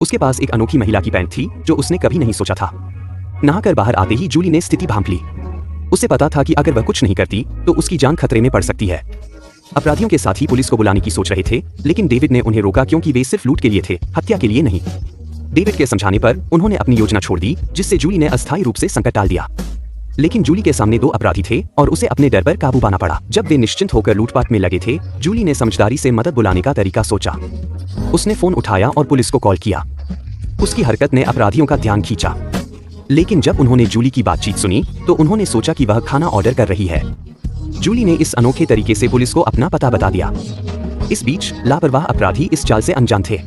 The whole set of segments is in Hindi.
उसके पास एक अनोखी महिला की पैंट थी जो उसने कभी नहीं सोचा था। नहाकर बाहर आते ही जूली ने स्थिति भांप ली। उसे पता था कि अगर वह कुछ नहीं करती तो उसकी जान खतरे में पड़ सकती है। अपराधियों के साथ ही पुलिस को बुलाने की सोच रहे थे, लेकिन डेविड ने उन्हें रोका क्योंकि वे सिर्फ लूट के लिए थे, हत्या के लिए नहीं। डेविड के समझाने पर उन्होंने अपनी योजना छोड़ दी, जिससे जूली ने अस्थायी रूप से संकट टाल दिया। लेकिन जूली के सामने 2 अपराधी थे और उसे अपने डर पर काबू पाना पड़ा। जब वे निश्चिंत होकर लूटपाट में लगे थे, जूली ने समझदारी से मदद बुलाने का तरीका सोचा। उसने फोन उठाया और पुलिस को कॉल किया। उसकी हरकत ने अपराधियों का ध्यान खींचा, लेकिन जब उन्होंने जूली की बातचीत सुनी तो उन्होंने सोचा कि वह खाना ऑर्डर कर रही है। जूली ने इस अनोखे तरीके से पुलिस को अपना पता बता दिया। इस बीच लापरवाह अपराधी इस चाल से अनजान थे।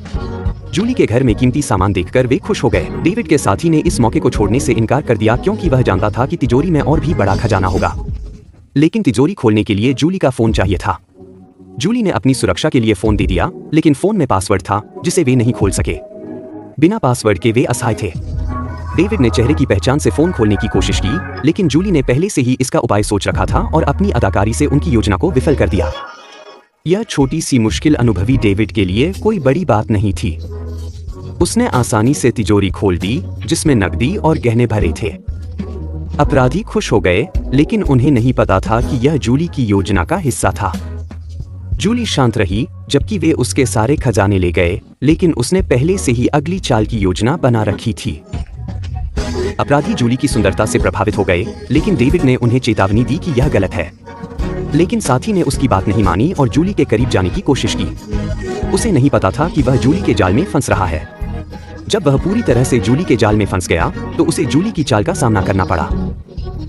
जूली के घर में कीमती सामान देखकर वे खुश हो गए। डेविड के साथी ने इस मौके को छोड़ने से इनकार कर दिया क्योंकि वह जानता था कि तिजोरी में और भी बड़ा खजाना होगा। लेकिन तिजोरी खोलने के लिए जूली का फोन चाहिए था। जूली ने अपनी सुरक्षा के लिए फोन दे दिया, लेकिन फोन में पासवर्ड था जिसे वे नहीं खोल सके। बिना पासवर्ड के वे असहाय थे। डेविड ने चेहरे की पहचान से फोन खोलने की कोशिश की, लेकिन जूली ने पहले से ही इसका उपाय सोच रखा था और अपनी अदाकारी से उनकी योजना को विफल कर दिया। यह छोटी सी मुश्किल अनुभवी डेविड के लिए कोई बड़ी बात नहीं थी। उसने आसानी से तिजोरी खोल दी जिसमें नकदी और गहने भरे थे। अपराधी खुश हो गए, लेकिन उन्हें नहीं पता था कि यह जूली की योजना का हिस्सा था। जूली शांत रही जबकि वे उसके सारे खजाने ले गए, लेकिन उसने पहले से ही अगली चाल की योजना बना रखी थी। अपराधी जूली की सुंदरता से प्रभावित हो गए, लेकिन डेविड ने उन्हें चेतावनी दी कि यह गलत है। लेकिन साथी ने उसकी बात नहीं मानी और जूली के करीब जाने की कोशिश की। उसे नहीं पता था कि वह जूली के जाल में फंस रहा है। जब वह पूरी तरह से जूली के जाल में फंस गया तो उसे जूली की चाल का सामना करना पड़ा।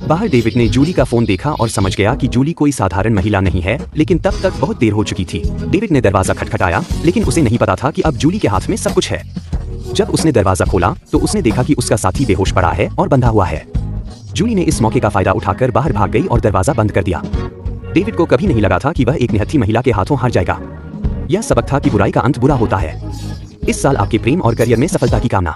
बाहर डेविड ने जूली का फोन देखा और समझ गया कि जूली कोई साधारण महिला नहीं है, लेकिन तब तक बहुत देर हो चुकी थी। डेविड ने दरवाजा खटखटाया, लेकिन उसे नहीं पता था कि अब जूली के हाथ में सब कुछ है। जब उसने दरवाजा खोला तो उसने देखा कि उसका साथी बेहोश पड़ा है और बंधा हुआ है। जूली ने इस मौके का फायदा उठाकर बाहर भाग गई और दरवाजा बंद कर दिया। डेविड को कभी नहीं लगा था कि वह एक निहत्थी महिला के हाथों हार जाएगा। यह सबक था कि बुराई का अंत बुरा होता है। इस साल आपके प्रेम और करियर में सफलता की कामना।